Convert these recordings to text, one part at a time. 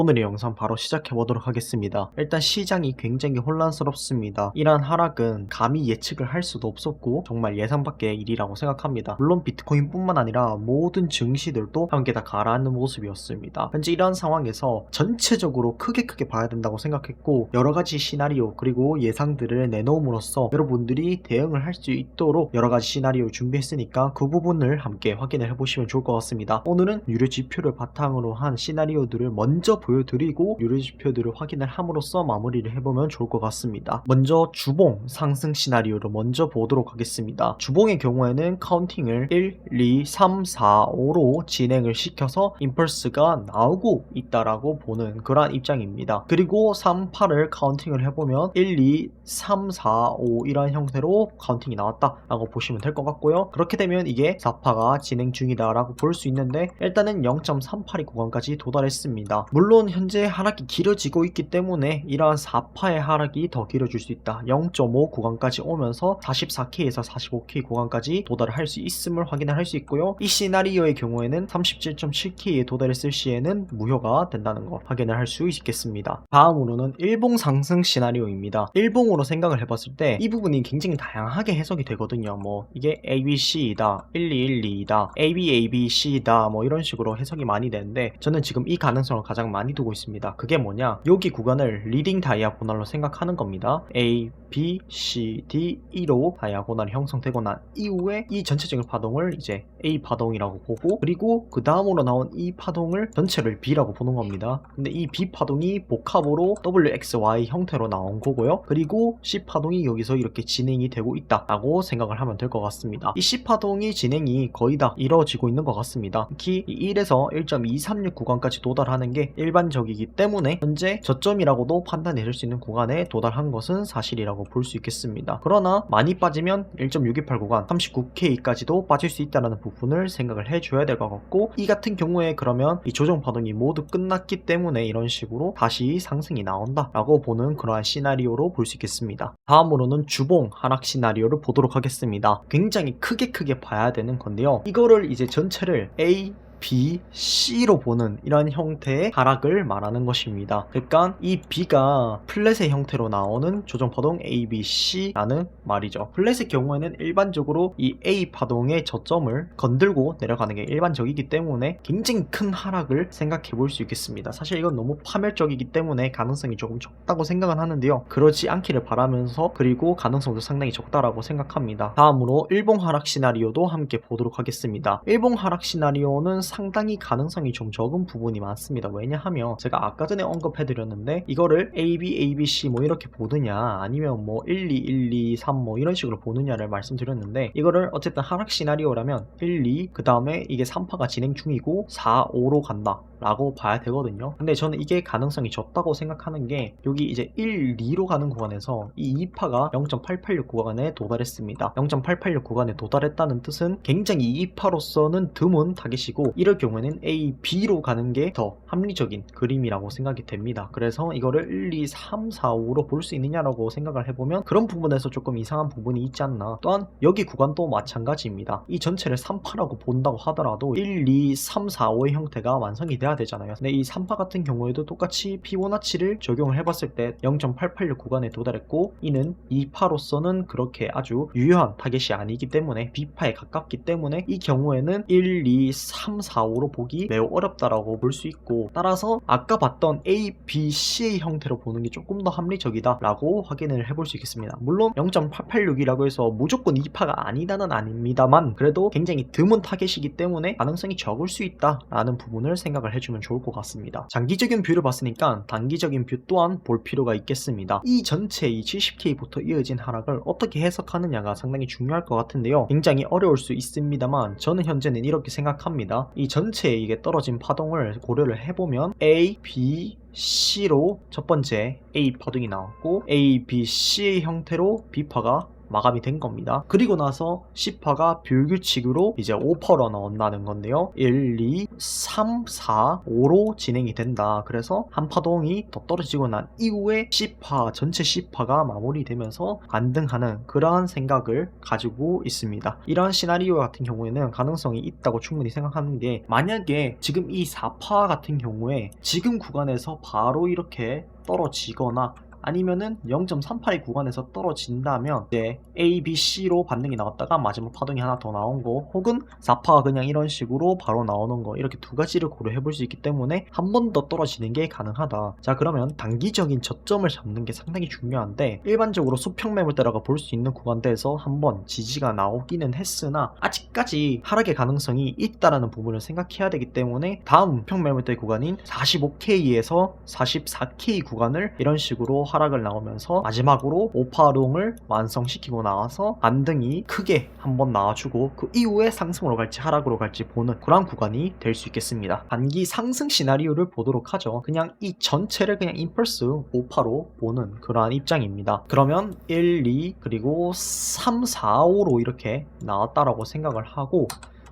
오늘의 영상 바로 시작해 보도록 하겠습니다. 일단 시장이 굉장히 혼란스럽습니다. 이러한 하락은 감히 예측을 할 수도 없었고 정말 예상 밖의 일이라고 생각합니다. 물론 비트코인뿐만 아니라 모든 증시들도 함께 다 가라앉는 모습이었습니다. 현재 이러한 상황에서 전체적으로 크게 봐야 된다고 생각했고 여러가지 시나리오 그리고 예상들을 내놓음으로써 여러분들이 대응을 할 수 있도록 여러가지 시나리오를 준비했으니까 그 부분을 함께 확인을 해보시면 좋을 것 같습니다. 오늘은 유료 지표를 바탕으로 한 시나리오들을 먼저 보여드리고 유료지표들을 확인을 함으로써 마무리를 해보면 좋을 것 같습니다. 먼저 주봉 상승 시나리오를 먼저 보도록 하겠습니다. 주봉의 경우에는 카운팅을 1, 2, 3, 4, 5로 진행을 시켜서 임펄스가 나오고 있다라고 보는 그러한 입장입니다. 그리고 3, 8을 카운팅을 해보면 1, 2, 3, 4, 5 이런 형태로 카운팅이 나왔다라고 보시면 될 것 같고요. 그렇게 되면 이게 4파가 진행 중이다라고 볼 수 있는데 일단은 0.382 구간까지 도달했습니다. 물론 현재 하락이 길어지고 있기 때문에 이러한 4파의 하락이 더 길어질 수 있다. 0.5 구간까지 오면서 44K에서 45K 구간까지 도달을 할 수 있음을 확인을 할 수 있고요. 이 시나리오의 경우에는 37.7K에 도달했을 시에는 무효가 된다는 거 확인을 할 수 있겠습니다. 다음으로는 일봉 상승 시나리오입니다. 일봉으로 생각을 해봤을 때 이 부분이 굉장히 다양하게 해석이 되거든요. 뭐 이게 ABC이다, 1212이다, ABABC다 뭐 이런 식으로 해석이 많이 되는데 저는 지금 이 가능성을 가장 많이 두고 있습니다. 그게 뭐냐? 여기 구간을 리딩 다이아고널로 생각하는 겁니다. A, B, C, D, E로 다이아고널이 형성되고 난 이후에 이 전체적인 파동을 이제 A 파동이라고 보고 그리고 그 다음으로 나온 이 파동을 전체를 B라고 보는 겁니다. 근데 이 B 파동이 복합으로 WXY 형태로 나온 거고요. 그리고 C 파동이 여기서 이렇게 진행이 되고 있다라고 생각을 하면 될 것 같습니다. 이 C 파동이 진행이 거의 다 이루어지고 있는 것 같습니다. 특히 1에서 1.236 구간까지 도달하는 게 일반적이기 때문에 현재 저점이라고도 판단해 줄 수 있는 구간에 도달한 것은 사실이라고 볼 수 있겠습니다. 그러나 많이 빠지면 1.628 구간 39K까지도 빠질 수 있다는 부분을 생각을 해줘야 될 것 같고 이 같은 경우에 그러면 이 조정 파동이 모두 끝났기 때문에 이런 식으로 다시 상승이 나온다 라고 보는 그러한 시나리오로 볼 수 있겠습니다. 다음으로는 주봉 하락 시나리오를 보도록 하겠습니다. 굉장히 크게 봐야 되는 건데요. 이거를 이제 전체를 A, B, C로 보는 이런 형태의 하락을 말하는 것입니다. 그러니까 이 B가 플랫의 형태로 나오는 조정파동 A, B, C라는 말이죠. 플랫의 경우에는 일반적으로 이 A 파동의 저점을 건들고 내려가는 게 일반적이기 때문에 굉장히 큰 하락을 생각해 볼 수 있겠습니다. 사실 이건 너무 파멸적이기 때문에 가능성이 조금 적다고 생각은 하는데요. 그렇지 않기를 바라면서 그리고 가능성도 상당히 적다라고 생각합니다. 다음으로 일봉 하락 시나리오도 함께 보도록 하겠습니다. 일봉 하락 시나리오는 상당히 가능성이 좀 적은 부분이 많습니다. 왜냐하면 제가 아까 전에 언급해드렸는데 이거를 A, B, A, B, C 뭐 이렇게 보느냐 아니면 뭐 1, 2, 1, 2, 3 뭐 이런 식으로 보느냐를 말씀드렸는데 이거를 어쨌든 하락 시나리오라면 1, 2 그 다음에 이게 3파가 진행 중이고 4, 5로 간다 라고 봐야 되거든요. 근데 저는 이게 가능성이 적다고 생각하는 게 여기 이제 1, 2로 가는 구간에서 이 2파가 0.886 구간에 도달했습니다. 0.886 구간에 도달했다는 뜻은 굉장히 이 2파로서는 드문 타겟이고 이럴 경우에는 A, B로 가는 게 더 합리적인 그림이라고 생각이 됩니다. 그래서 이거를 1, 2, 3, 4, 5로 볼 수 있느냐라고 생각을 해보면 그런 부분에서 조금 이상한 부분이 있지 않나. 또한 여기 구간도 마찬가지입니다. 이 전체를 3파라고 본다고 하더라도 1, 2, 3, 4, 5의 형태가 완성이 돼야 되잖아요. 근데 이 3파 같은 경우에도 똑같이 피보나치를 적용을 해봤을 때 0.886 구간에 도달했고 이는 2파로서는 그렇게 아주 유효한 타겟이 아니기 때문에 B파에 가깝기 때문에 이 경우에는 1, 2, 3, 4, 5로 보기 매우 어렵다라고 볼 수 있고 따라서 아까 봤던 A, B, C의 형태로 보는 게 조금 더 합리적이다 라고 확인을 해볼 수 있겠습니다. 물론 0.886이라고 해서 무조건 2파가 아니다는 아닙니다만 그래도 굉장히 드문 타겟이기 때문에 가능성이 적을 수 있다 라는 부분을 생각을 해주면 좋을 것 같습니다. 장기적인 뷰를 봤으니까 단기적인 뷰 또한 볼 필요가 있겠습니다. 이 전체 이 70K부터 이어진 하락을 어떻게 해석하느냐가 상당히 중요할 것 같은데요. 굉장히 어려울 수 있습니다만 저는 현재는 이렇게 생각합니다. 이 전체의 이게 떨어진 파동을 고려를 해보면 A, B, C로 첫 번째 A 파동이 나왔고 A, B, C의 형태로 B파가 마감이 된 겁니다. 그리고 나서 C파가 불규칙으로 이제 5%로 나온다는 건데요. 1, 2, 3, 4, 5로 진행이 된다. 그래서 한 파동이 더 떨어지고 난 이후에 C파, 전체 C파가 마무리되면서 반등하는 그러한 생각을 가지고 있습니다. 이러한 시나리오 같은 경우에는 가능성이 있다고 충분히 생각하는 게, 만약에 지금 이 4파 같은 경우에 지금 구간에서 바로 이렇게 떨어지거나 아니면은 0.38의 구간에서 떨어진다면 이제 A, B, C로 반등이 나왔다가 마지막 파동이 하나 더 나온 거, 혹은 4파가 그냥 이런 식으로 바로 나오는 거, 이렇게 두 가지를 고려해 볼 수 있기 때문에 한 번 더 떨어지는 게 가능하다. 자, 그러면 단기적인 저점을 잡는 게 상당히 중요한데, 일반적으로 수평 매물대라고 볼 수 있는 구간대에서 한번 지지가 나오기는 했으나 아직까지 하락의 가능성이 있다라는 부분을 생각해야 되기 때문에 다음 수평 매물대 구간인 45K에서 44K 구간을 이런 식으로 하락을 나오면서 마지막으로 5파동을 완성시키고 나와서 반등이 크게 한번 나와주고 그 이후에 상승으로 갈지 하락으로 갈지 보는 그런 구간이 될 수 있겠습니다. 단기 상승 시나리오를 보도록 하죠. 그냥 이 전체를 그냥 임펄스 5파로 보는 그러한 입장입니다. 그러면 1, 2 그리고 3, 4, 5로 이렇게 나왔다라고 생각을 하고,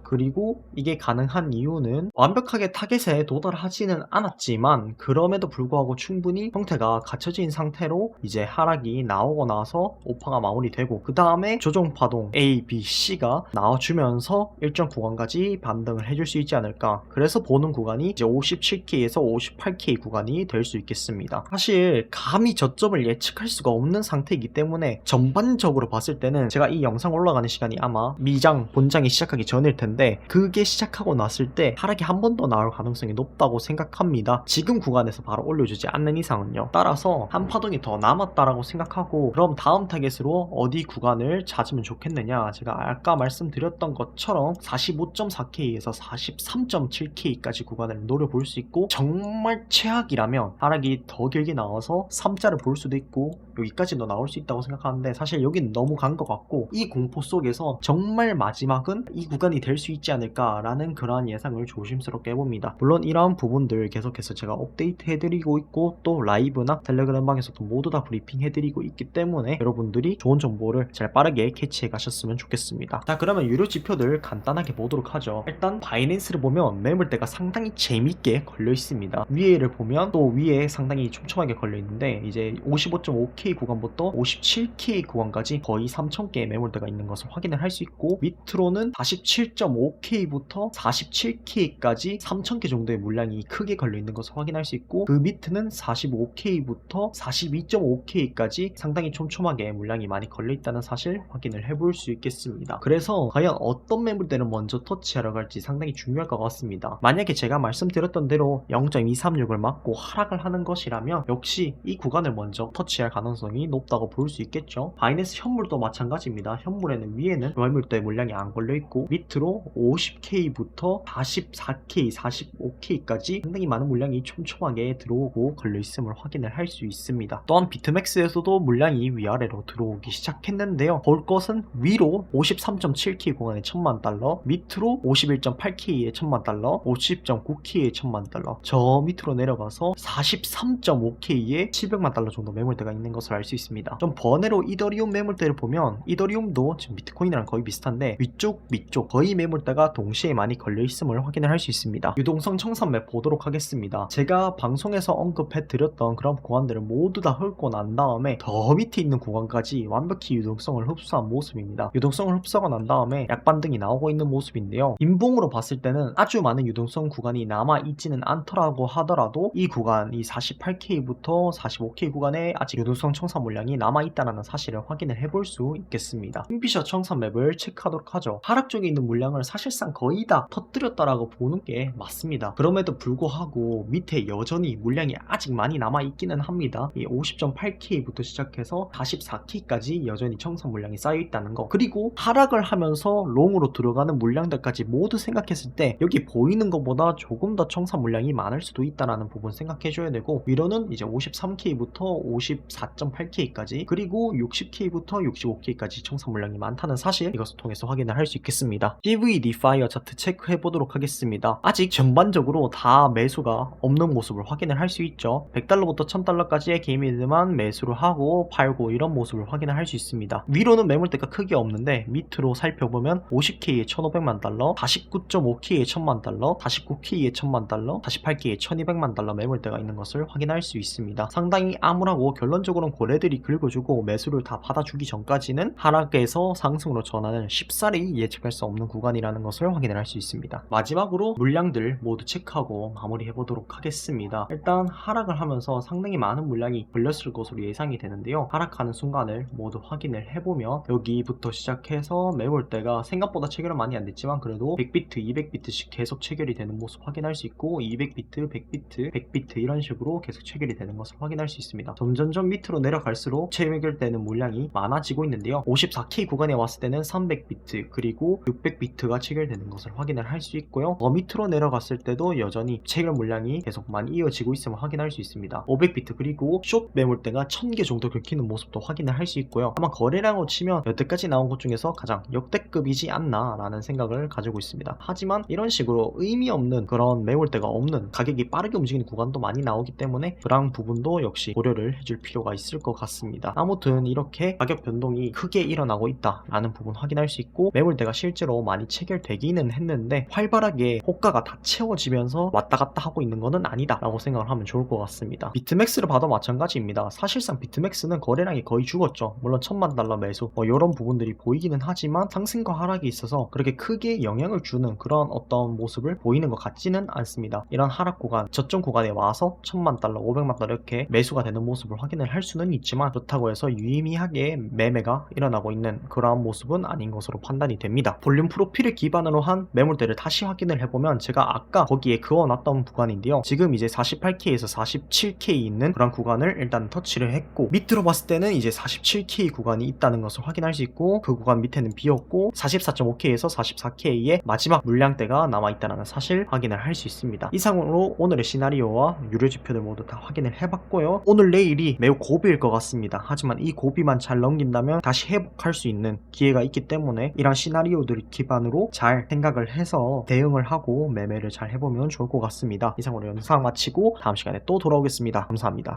그리고 이게 가능한 이유는 완벽하게 타겟에 도달하지는 않았지만 그럼에도 불구하고 충분히 형태가 갖춰진 상태로 이제 하락이 나오고 나서 5파가 마무리되고 그 다음에 조정파동 A, B, C가 나와주면서 일정 구간까지 반등을 해줄 수 있지 않을까. 그래서 보는 구간이 이제 57K에서 58K 구간이 될 수 있겠습니다. 사실 감히 저점을 예측할 수가 없는 상태이기 때문에 전반적으로 봤을 때는, 제가 이 영상 올라가는 시간이 아마 미장, 본장이 시작하기 전일 텐데 그게 시작하고 났을 때 하락이 한 번 더 나올 가능성이 높다고 생각합니다. 지금 구간에서 바로 올려주지 않는 이상은요. 따라서 한 파동이 더 남았다라고 생각하고, 그럼 다음 타겟으로 어디 구간을 찾으면 좋겠느냐, 제가 아까 말씀드렸던 것처럼 45.4K에서 43.7K까지 구간을 노려볼 수 있고, 정말 최악이라면 하락이 더 길게 나와서 3자를 볼 수도 있고 여기까지도 나올 수 있다고 생각하는데, 사실 여긴 너무 간 것 같고 이 공포 속에서 정말 마지막은 이 구간이 될 수 있지 않을까라는 그러한 예상을 조심스럽게 해봅니다. 물론 이러한 부분들 계속해서 제가 업데이트 해드리고 있고 또 라이브나 텔레그램 방에서도 모두 다 브리핑 해드리고 있기 때문에 여러분들이 좋은 정보를 잘 빠르게 캐치해 가셨으면 좋겠습니다. 자, 그러면 유료 지표들 간단하게 보도록 하죠. 일단 바이낸스를 보면 매물대가 상당히 재밌게 걸려 있습니다. 위에를 보면 또 위에 상당히 촘촘하게 걸려 있는데, 이제 55.5K 구간부터 57K 구간까지 거의 3000개의 매물대가 있는 것을 확인을 할 수 있고, 밑으로는 47.5K부터 47K까지 3000개 정도의 물량이 크게 걸려있는 것을 확인할 수 있고, 그 밑은 45K부터 42.5K까지 상당히 촘촘하게 물량이 많이 걸려있다는 사실 확인을 해볼 수 있겠습니다. 그래서 과연 어떤 매물대를 먼저 터치하러 갈지 상당히 중요할 것 같습니다. 만약에 제가 말씀드렸던 대로 0.236을 맞고 하락을 하는 것이라면 역시 이 구간을 먼저 터치할 가능성이 높다고 볼 수 있겠죠. 바이낸스 현물도 마찬가지입니다. 현물에는 위에는 매물대 물량이 안 걸려있고 밑으로 50K부터 44K, 45K까지 상당히 많은 물량이 촘촘하게 들어오고 걸려있음을 확인을 할 수 있습니다. 또한 비트맥스에서도 물량이 위아래로 들어오기 시작했는데요. 볼 것은 위로 53.7K 구간에 1000만달러, 밑으로 51.8K에 1000만달러, 50.9K에 1000만달러, 저 밑으로 내려가서 43.5K에 700만달러 정도 매물대가 있는 것을 알 수 있습니다. 좀 번외로 이더리움 매물대를 보면, 이더리움도 지금 비트코인이랑 거의 비슷한데 위쪽, 밑쪽 거의 매물대가 동시에 많이 걸려있음을 확인을 할 수 있습니다. 유동성 청산맵 보도록 하겠습니다. 제가 방송에서 언급해드렸던 그런 구간들을 모두 다 훑고 난 다음에 더 밑에 있는 구간까지 완벽히 유동성을 흡수한 모습입니다. 유동성을 흡수하고 난 다음에 약반등이 나오고 있는 모습인데요. 인봉으로 봤을 때는 아주 많은 유동성 구간이 남아있지는 않더라고 하더라도 이 구간, 이 48K부터 45K 구간에 아직 유동성 청산 물량이 남아있다는 사실을 확인을 해볼 수 있겠습니다. 킹피셔 청산 맵을 체크하도록 하죠. 하락 쪽에 있는 물량을 사실상 거의 다 터뜨렸다라고 보는 게 맞습니다. 그럼에도 불구하고 밑에 여전히 물량이 아직 많이 남아있기는 합니다. 이 50.8K부터 시작해서 44K까지 여전히 청산 물량이 쌓여있다는 거, 그리고 하락을 하면서 롱으로 들어가는 물량들까지 모두 생각했을 때 여기 보이는 것보다 조금 더 청산 물량이 많을 수도 있다는 부분 생각해줘야 되고, 위로는 이제 53K부터 54.8K까지 그리고 60K부터 65K까지 청산 물량이 많다는 사실, 이것을 통해서 확인을 할 수 있겠습니다. EV 디파이어 차트 체크해 보도록 하겠습니다. 아직 전반적으로 다 매수가 없는 모습을 확인을 할 수 있죠. 100달러부터 1000달러까지의 개미들만 매수를 하고 팔고 이런 모습을 확인을 할 수 있습니다. 위로는 매물대가 크게 없는데 밑으로 살펴보면 50K에 1500만 달러, 49.5K에 1000만 달러, 49K에 1000만 달러, 48K에 1200만 달러 매물대가 있는 것을 확인할 수 있습니다. 상당히 암울하고 결론적으로는 고래들이 긁어주고 매수를 다 받아주기 전까지는 하락에서 상승으로 전환을 쉽사리 예측할 수 없는 구간이라는 것을 확인을 할 수 있습니다. 마지막으로 물량들 모두 체크하고 마무리해 보도록 하겠습니다. 일단 하락을 하면서 상당히 많은 물량이 걸렸을 것으로 예상이 되는데요. 하락하는 순간을 모두 확인을 해보면 여기부터 시작해서 매물대가 생각보다 체결은 많이 안 됐지만 그래도 100비트, 200비트씩 계속 체결이 되는 모습 확인할 수 있고 200비트, 100비트, 100비트 이런 식으로 계속 체결이 되는 것을 확인할 수 있습니다. 점점점 밑으로 내려갈수록 체결되는 물량이 많아지고 있는데요. 54K 구간에 왔을 때는 300비트 그리고 600비트가 체결되는 것을 확인을 할 수 있고요. 더 밑으로 내려갔을 때도 여전히 체결 물량이 계속 많이 이어지고 있음을 확인할 수 있습니다. 500비트 그리고 숏 매물대가 1000개 정도 긁히는 모습도 확인을 할 수 있고요. 아마 거래량으로 치면 여태까지 나온 것 중에서 가장 역대급이지 않나 라는 생각을 가지고 있습니다. 하지만 이런 식으로 의미 없는 그런 매물대가 없는 가격이 빠르게 움직이는 구간도 많이 나오기 때문에 그런 부분도 역시 고려를 해줄 필요가 있을 것 같습니다. 아무튼 이렇게 가격 변동이 크게 일어나고 있다 라는 부분 확인할 수 있고 매물대가 실제로 많이 체결되기는 했는데 활발하게 호가가 다 채워지면서 왔다 갔다 하고 있는 것은 아니다 라고 생각을 하면 좋을 것 같습니다. 비트맥스를 봐도 마찬가지입니다. 사실상 비트맥스는 거래량이 거의 죽었죠. 물론 1000만 달러 매수 이런 부분들이 보이기는 하지만 상승과 하락이 있어서 그렇게 크게 영향을 주는 그런 어떤 모습을 보이는 것 같지는 않습니다. 이런 하락 구간, 저점 구간에 와서 1000만 달러, 500만 달러 이렇게 매수가 되는 모습을 확인을 할 수는 있지만 그렇다고 해서 유의미하게 매매가 일어나고 있는 그러한 모습은 아닌 것으로 판단이 됩니다. 볼륨 프로필을 기반으로 한 매물대를 다시 확인을 해보면 제가 아까 거기에 그어놨던 구간인데요. 지금 이제 48K에서 47K 있는 그런 구간을 일단 터치를 했고 밑으로 봤을 때는 이제 47K 구간이 있다는 것을 확인할 수 있고 그 구간 밑에는 비었고 44.5K에서 44K의 마지막 물량대가 남아있다는 사실 확인을 할 수 있습니다. 이상으로 오늘의 시나리오와 유료지표들 모두 다 확인을 해봤고요. 오늘 내일이 매우 고비일 것 같습니다. 하지만 이 고비만 잘 넘긴다면 다시 회복할 수 있는 기회가 있기 때문에 이런 시나리오들 기반으로 잘 생각을 해서 대응을 하고 매매를 잘 해보면 좋을 것 같습니다. 이상으로 영상 마치고 다음 시간에 또 돌아오겠습니다. 감사합니다.